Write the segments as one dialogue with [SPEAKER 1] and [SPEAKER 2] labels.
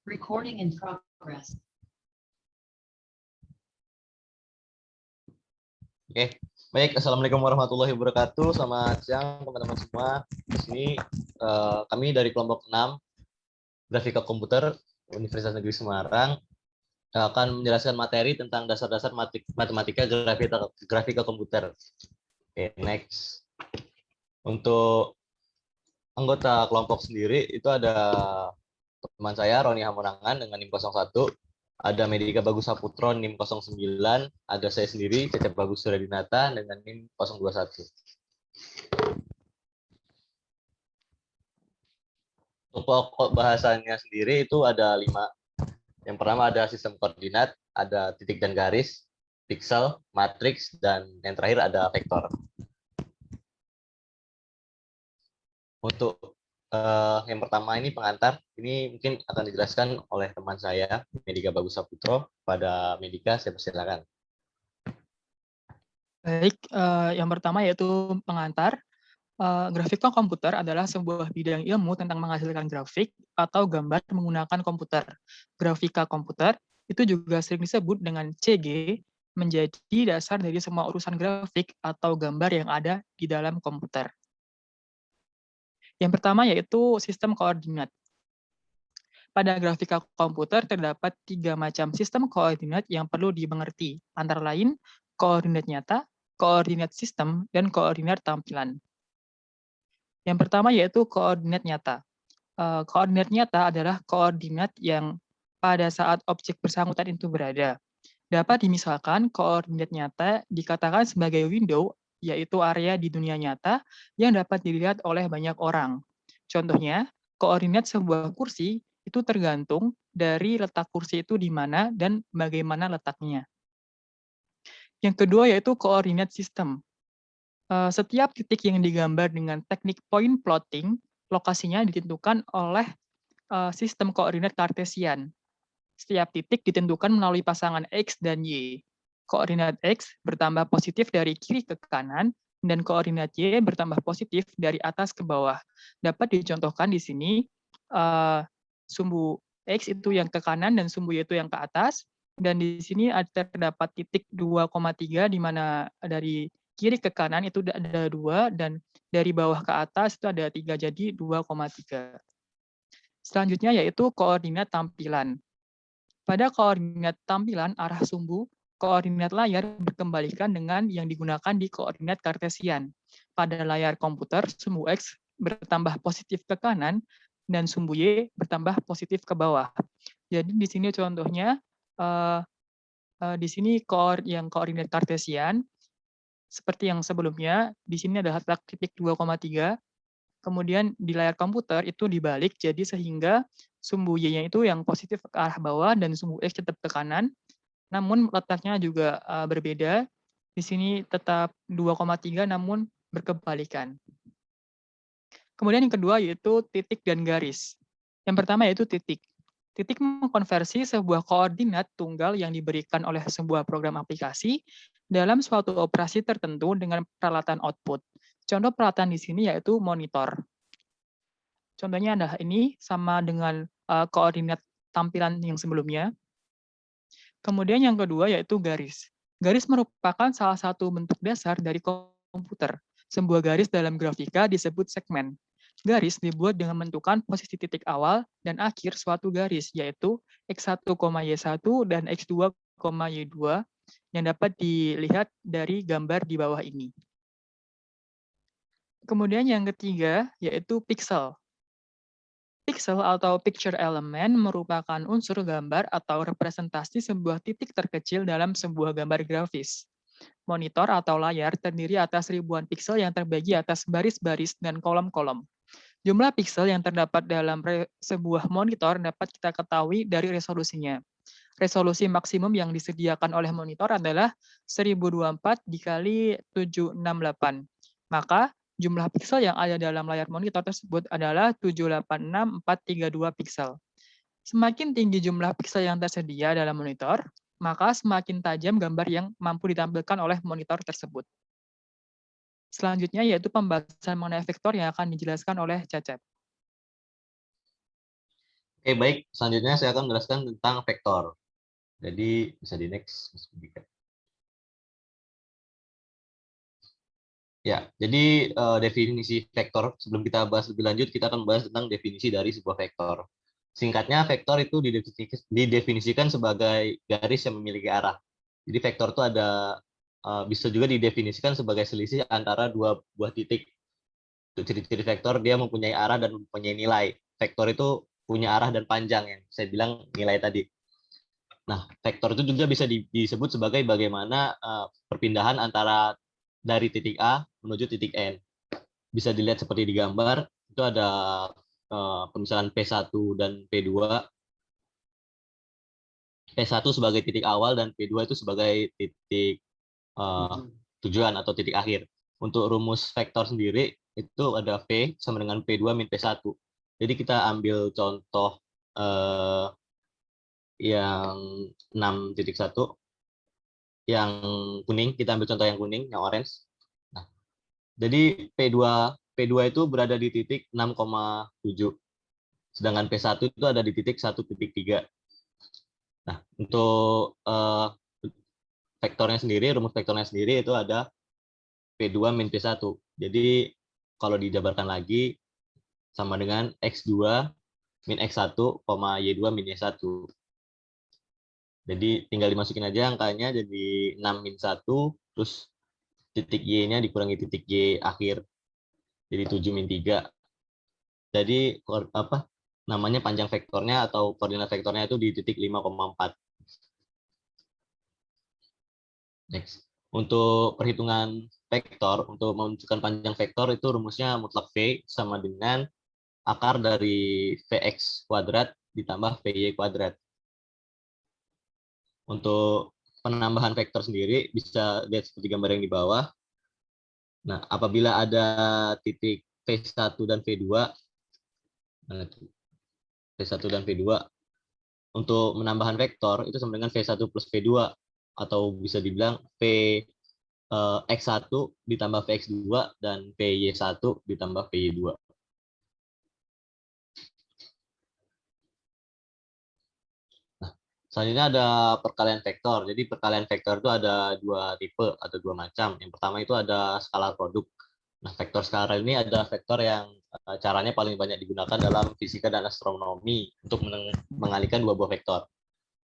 [SPEAKER 1] Recording in progress.
[SPEAKER 2] Oke, baik. Assalamualaikum warahmatullahi wabarakatuh. Selamat siang teman-teman semua. Di sini kami dari kelompok 6 Grafika Komputer Universitas Negeri Semarang akan menjelaskan materi tentang dasar-dasar matematika grafika komputer. Oke, next. Untuk anggota kelompok sendiri itu ada teman saya Roni Hamonangan dengan NIM 01, ada Medika Bagus Saputro NIM 09, ada saya sendiri Cecep Bagus Suryadinata dengan NIM 021. Untuk pokok bahasanya sendiri itu ada 5. Yang pertama ada sistem koordinat, ada titik dan garis, pixel, matriks, dan yang terakhir ada vektor. Untuk yang pertama ini pengantar, ini mungkin akan dijelaskan oleh teman saya, Medika Bagus Saputro. Pada Medika, saya persilakan.
[SPEAKER 3] Baik, yang pertama yaitu pengantar. Grafika komputer adalah sebuah bidang ilmu tentang menghasilkan grafik atau gambar menggunakan komputer. Grafika komputer itu juga sering disebut dengan CG, menjadi dasar dari semua urusan grafik atau gambar yang ada di dalam komputer. Yang pertama yaitu sistem koordinat. Pada grafika komputer terdapat 3 macam sistem koordinat yang perlu dimengerti, antara lain koordinat nyata, koordinat sistem, dan koordinat tampilan. Yang pertama yaitu koordinat nyata. Koordinat nyata adalah koordinat yang pada saat objek bersangkutan itu berada. Dapat dimisalkan koordinat nyata dikatakan sebagai window, yaitu area di dunia nyata yang dapat dilihat oleh banyak orang. Contohnya, koordinat sebuah kursi itu tergantung dari letak kursi itu di mana dan bagaimana letaknya. Yang kedua yaitu koordinat sistem. Setiap titik yang digambar dengan teknik point plotting, lokasinya ditentukan oleh sistem koordinat Kartesian. Setiap titik ditentukan melalui pasangan X dan Y. Koordinat X bertambah positif dari kiri ke kanan, dan koordinat Y bertambah positif dari atas ke bawah. Dapat dicontohkan di sini, sumbu X itu yang ke kanan dan sumbu Y itu yang ke atas. Dan di sini terdapat titik 2,3 di mana dari kiri ke kanan itu ada 2, dan dari bawah ke atas itu ada 3, jadi 2,3. Selanjutnya yaitu koordinat tampilan. Pada koordinat tampilan, arah sumbu, koordinat layar berkembalikan dengan yang digunakan di koordinat Kartesian. Pada layar komputer, sumbu X bertambah positif ke kanan, dan sumbu Y bertambah positif ke bawah. Jadi di sini contohnya, di sini yang koordinat Kartesian, seperti yang sebelumnya, di sini ada letak titik 2,3, kemudian di layar komputer itu dibalik, jadi sehingga sumbu Y-nya itu yang positif ke arah bawah dan sumbu X tetap ke kanan, namun letaknya juga berbeda. Di sini tetap 2,3 namun berkebalikan. Kemudian yang kedua yaitu titik dan garis. Yang pertama yaitu titik. Titik mengkonversi sebuah koordinat tunggal yang diberikan oleh sebuah program aplikasi dalam suatu operasi tertentu dengan peralatan output. Contoh peralatan di sini yaitu monitor. Contohnya adalah ini sama dengan koordinat tampilan yang sebelumnya. Kemudian yang kedua yaitu garis. Garis merupakan salah satu bentuk dasar dari komputer. Sebuah garis dalam grafika disebut segmen. Garis dibuat dengan menentukan posisi titik awal dan akhir suatu garis, yaitu X1, Y1 dan X2, Y2 yang dapat dilihat dari gambar di bawah ini. Kemudian yang ketiga yaitu pixel. Pixel atau picture element merupakan unsur gambar atau representasi sebuah titik terkecil dalam sebuah gambar grafis. Monitor atau layar terdiri atas ribuan pixel yang terbagi atas baris-baris dan kolom-kolom. Jumlah pixel yang terdapat dalam sebuah monitor dapat kita ketahui dari resolusinya. Resolusi maksimum yang disediakan oleh monitor adalah 1024 dikali 768. Maka jumlah pixel yang ada dalam layar monitor tersebut adalah 786432 pixel. Semakin tinggi jumlah pixel yang tersedia dalam monitor, maka semakin tajam gambar yang mampu ditampilkan oleh monitor tersebut. Selanjutnya yaitu pembahasan mengenai vektor yang akan dijelaskan oleh Cecep.
[SPEAKER 2] Oke, baik. Selanjutnya saya akan menjelaskan tentang vektor. Jadi bisa di next. Ya, jadi definisi vektor sebelum kita bahas lebih lanjut, kita akan bahas tentang definisi dari sebuah vektor. Singkatnya, vektor itu didefinisikan sebagai garis yang memiliki arah. Jadi vektor itu bisa juga didefinisikan sebagai selisih antara dua buah titik. Ciri-ciri vektor, dia mempunyai arah dan mempunyai nilai. Vektor itu punya arah dan panjang, yang saya bilang nilai tadi. Nah, vektor itu juga bisa disebut sebagai bagaimana perpindahan antara dari titik A menuju titik N. Bisa dilihat seperti di gambar, itu ada pemisahan P1 dan P2. P1 sebagai titik awal dan P2 itu sebagai titik tujuan atau titik akhir. Untuk rumus vektor sendiri, itu ada V sama dengan P2 min P1. Jadi kita ambil contoh yang 6.1, yang kuning, kita ambil contoh yang kuning, yang orange. Nah, jadi P2 itu berada di titik 6,7, sedangkan P1 itu ada di titik 1,3. Nah, untuk vektornya sendiri, rumus vektornya sendiri itu ada P2 min P1. Jadi kalau dijabarkan lagi sama dengan X2 min X1, Y2 min Y1. Jadi tinggal dimasukin aja angkanya, jadi 6 min 1, terus titik Y-nya dikurangi titik Y akhir, jadi 7 min 3. Jadi namanya panjang vektornya atau koordinat vektornya itu di titik 5,4. Next. Untuk perhitungan vektor, untuk menunjukkan panjang vektor itu rumusnya mutlak V sama dengan akar dari Vx kuadrat ditambah Vy kuadrat. Untuk penambahan vektor sendiri bisa lihat seperti gambar yang di bawah. Nah, apabila ada titik V1 dan V2, V1 dan V2, untuk menambahkan vektor itu sama dengan V1 plus V2, atau bisa dibilang X1 ditambah Vx2 dan Vy1 ditambah Vy2. Selanjutnya ada perkalian vektor. Jadi perkalian vektor itu ada dua tipe, ada dua macam. Yang pertama itu ada skalar produk. Nah, vektor skalar ini ada vektor yang caranya paling banyak digunakan dalam fisika dan astronomi untuk mengalihkan dua buah vektor.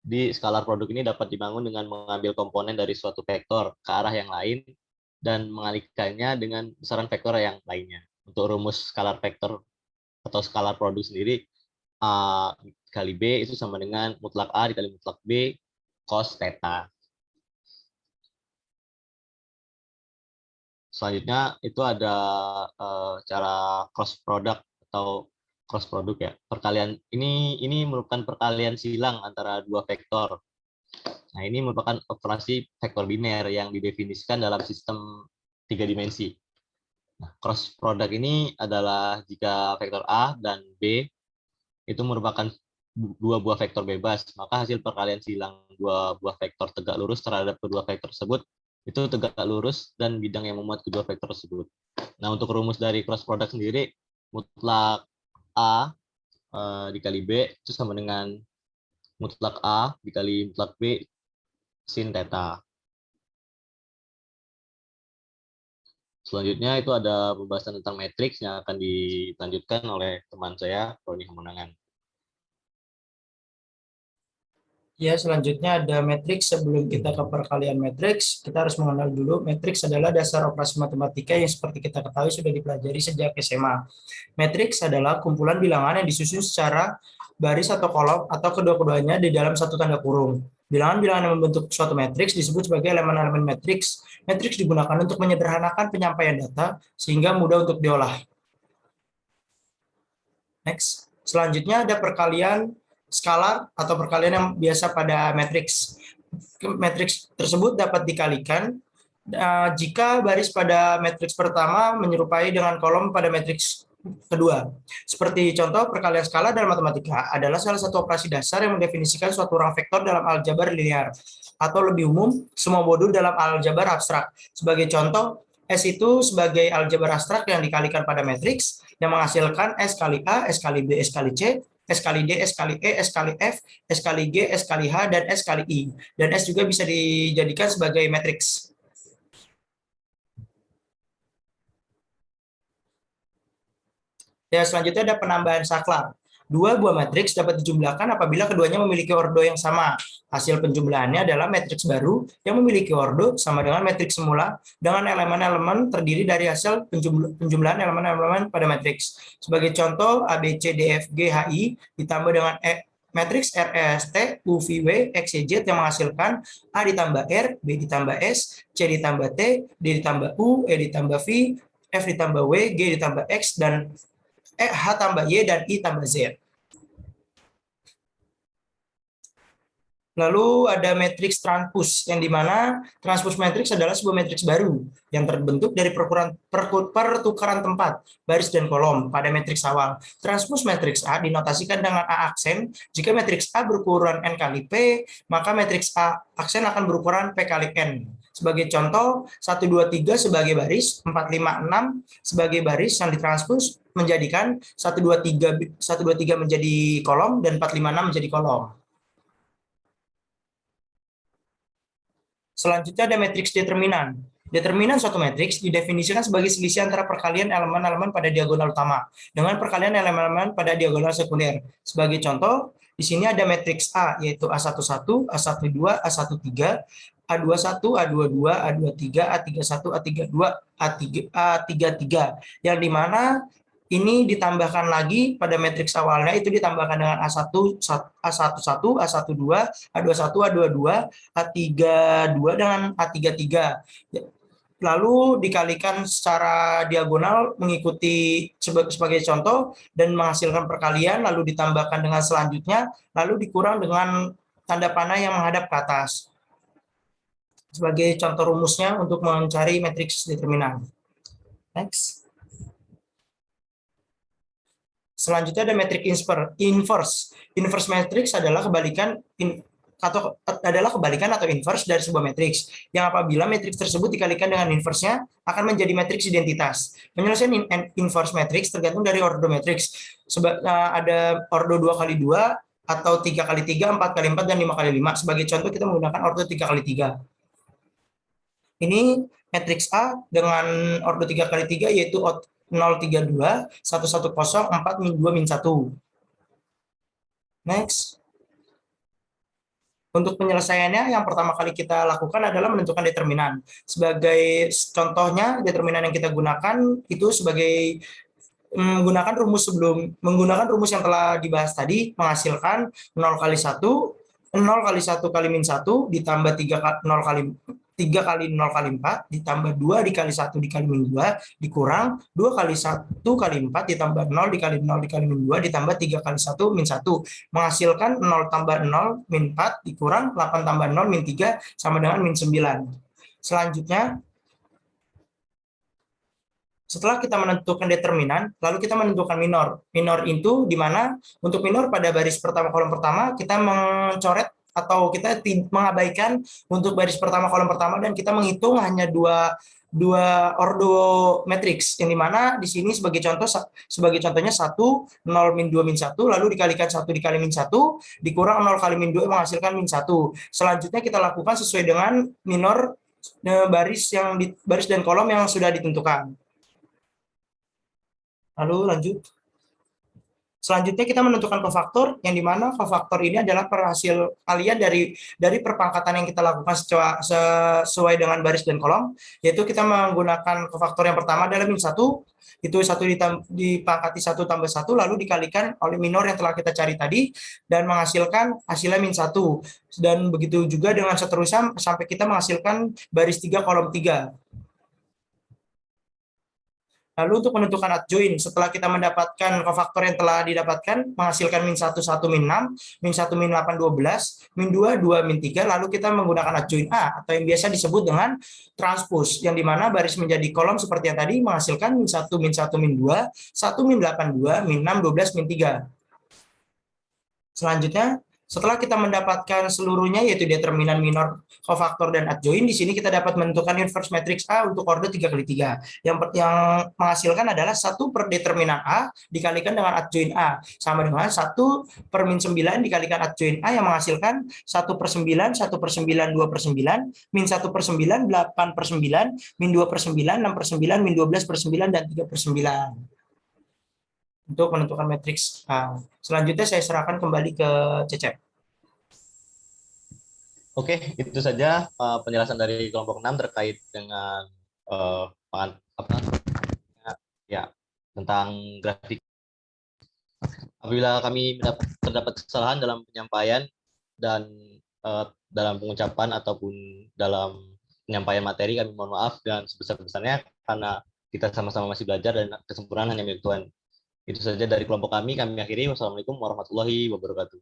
[SPEAKER 2] Di skalar produk ini dapat dibangun dengan mengambil komponen dari suatu vektor ke arah yang lain dan mengalihkannya dengan besaran vektor yang lainnya. Untuk rumus skalar vektor atau skalar produk sendiri, A dikali B itu sama dengan mutlak A dikali mutlak B cos theta. Selanjutnya itu ada cara cross product atau cross product ya. Perkalian ini merupakan perkalian silang antara dua vektor. Nah, ini merupakan operasi vektor biner yang didefinisikan dalam sistem 3 dimensi. Nah, cross product ini adalah jika vektor A dan B itu merupakan dua buah vektor bebas, maka hasil perkalian silang dua buah vektor tegak lurus terhadap kedua vektor tersebut itu tegak lurus dan bidang yang memuat kedua vektor tersebut. Nah, untuk rumus dari cross product sendiri, mutlak A dikali B itu sama dengan mutlak A dikali mutlak B sin theta. Selanjutnya itu ada pembahasan tentang matriks yang akan dilanjutkan oleh teman saya, Roni Hamonangan.
[SPEAKER 4] Ya, selanjutnya ada matriks. Sebelum kita ke perkalian matriks, kita harus mengenal dulu matriks adalah dasar operasi matematika yang seperti kita ketahui sudah dipelajari sejak SMA. Matriks adalah kumpulan bilangan yang disusun secara baris atau kolom atau kedua-keduanya di dalam satu tanda kurung. Bilangan-bilangan yang membentuk suatu matriks disebut sebagai elemen-elemen matriks. Matriks digunakan untuk menyederhanakan penyampaian data sehingga mudah untuk diolah. Next. Selanjutnya ada perkalian skalar atau perkalian yang biasa pada matriks. Matriks tersebut dapat dikalikan jika baris pada matriks pertama menyerupai dengan kolom pada matriks kedua. Seperti contoh, perkalian skala dalam matematika adalah salah satu operasi dasar yang mendefinisikan suatu rang vektor dalam aljabar linear, atau lebih umum, semua modul dalam aljabar abstrak. Sebagai contoh, S itu sebagai aljabar abstrak yang dikalikan pada matriks yang menghasilkan S kali A, S kali B, S kali C, S kali D, S kali E, S kali F, S kali G, S kali H, dan S kali I. Dan S juga bisa dijadikan sebagai matriks. Ya, selanjutnya ada penambahan saklar. Dua buah matriks dapat dijumlahkan apabila keduanya memiliki ordo yang sama. Hasil penjumlahannya adalah matriks baru yang memiliki ordo sama dengan matriks semula dengan elemen-elemen terdiri dari hasil penjumlahan elemen-elemen pada matriks. Sebagai contoh, A, B, C, D, F, G, H, I ditambah dengan matriks R, E, S, T, U, V, W, X, Y, Z yang menghasilkan A ditambah R, B ditambah S, C ditambah T, D ditambah U, E ditambah V, F ditambah W, G ditambah X, dan H tambah Y, dan I tambah Z. Lalu ada matriks transpose, yang dimana transpose matriks adalah sebuah matriks baru yang terbentuk dari pertukaran tempat baris dan kolom pada matriks awal. Transpose matriks A dinotasikan dengan A aksen. Jika matriks A berukuran N kali P, maka matriks A aksen akan berukuran P kali N. Sebagai contoh, 1, 2, 3 sebagai baris, 4, 5, 6 sebagai baris yang ditranspose menjadikan 1, 2, 3 menjadi kolom dan 4, 5, 6 menjadi kolom. Selanjutnya ada matriks determinan. Determinan suatu matriks didefinisikan sebagai selisih antara perkalian elemen-elemen pada diagonal utama dengan perkalian elemen-elemen pada diagonal sekunder. Sebagai contoh, di sini ada matriks A, yaitu A11, A12, A13, A21, A22, A23, A31, A32, A33, yang dimana ini ditambahkan lagi pada matriks awalnya, itu ditambahkan dengan A1, A11, A12, A21, A22, A32 dengan A33. Lalu dikalikan secara diagonal mengikuti sebagai contoh dan menghasilkan perkalian, lalu ditambahkan dengan selanjutnya, lalu dikurang dengan tanda panah yang menghadap ke atas. Sebagai contoh rumusnya untuk mencari matriks determinan. Next. Selanjutnya ada matriks inverse. Inverse matrix adalah kebalikan atau inverse dari sebuah matriks, yang apabila matriks tersebut dikalikan dengan inverse-nya akan menjadi matriks identitas. Penyelesaian inverse matrix tergantung dari ordo matriks. Ada ordo 2 kali 2 atau 3 kali 3, 4 kali 4, dan 5 kali 5. Sebagai contoh kita menggunakan ordo 3 kali 3. Ini matriks A dengan ordo 3 kali 3 yaitu 032, 110, 4, min 2, min 1. Next. Untuk penyelesaiannya, yang pertama kali kita lakukan adalah menentukan determinan. Sebagai contohnya, determinan yang kita gunakan itu sebagai menggunakan rumus yang telah dibahas tadi, menghasilkan 0 kali 1, 0 kali 1 kali min 1 ditambah 3 kali 0 kali 4 ditambah 2 dikali 1 dikali min 2 dikurang 2 kali 1 kali 4 ditambah 0 dikali 0 dikali min 2 ditambah 3 kali 1 min 1 menghasilkan 0 tambah 0 min 4 dikurang 8 tambah 0 min 3 sama dengan min 9. Selanjutnya, setelah kita menentukan determinan, lalu kita menentukan minor. Minor itu di mana untuk minor pada baris pertama kolom pertama kita mencoret atau kita mengabaikan untuk baris pertama kolom pertama dan kita menghitung hanya dua ordo matriks, yang dimana di sini sebagai contohnya 1 0 min 2 min 1 lalu dikalikan 1 dikali min 1 dikurang 0 kali min 2 menghasilkan min 1. Selanjutnya kita lakukan sesuai dengan minor baris dan kolom yang sudah ditentukan. Lalu lanjut. Selanjutnya kita menentukan kofaktor, yang dimana kofaktor ini adalah hasil kalian dari perpangkatan yang kita lakukan sesuai dengan baris dan kolom, yaitu kita menggunakan kofaktor yang pertama adalah min 1, itu 1 dipangkati 1 tambah 1, lalu dikalikan oleh minor yang telah kita cari tadi, dan menghasilkan hasilnya min 1. Dan begitu juga dengan seterusnya sampai kita menghasilkan baris 3 kolom 3. Lalu untuk menentukan adjoin, setelah kita mendapatkan kofaktor yang telah didapatkan, menghasilkan min 1, 1, min 6, min 1, min 8, 12, min 2, 2, min 3, lalu kita menggunakan adjoin A, atau yang biasa disebut dengan transpose, yang dimana baris menjadi kolom seperti yang tadi, menghasilkan min 1, min 1, min 2, 1, min 8, 2, min 6, 12, min 3. Selanjutnya, Setelah kita mendapatkan seluruhnya, yaitu determinan, minor, cofaktor, dan adjoint, di sini kita dapat menentukan inverse matrix A untuk order 3x3. Yang menghasilkan adalah 1 per determinan A dikalikan dengan adjoint A, sama dengan 1 per min 9 dikalikan adjoint A, yang menghasilkan 1 per 9, 1 per 9, 2 per 9, min 1 per 9, 8 per 9, min 2 per 9, 6 per 9, min 12 per 9, dan 3 per 9. Untuk menentukan matriks A. Selanjutnya saya serahkan kembali ke Cecep.
[SPEAKER 2] Oke, itu saja penjelasan dari kelompok 6 terkait dengan ya tentang grafik. Apabila kami terdapat kesalahan dalam penyampaian dan dalam pengucapan ataupun dalam penyampaian materi, kami mohon maaf dan sebesar-besarnya karena kita sama-sama masih belajar dan kesempurnaan hanya milik Tuhan. Itu saja dari kelompok kami akhiri. Wassalamualaikum warahmatullahi wabarakatuh.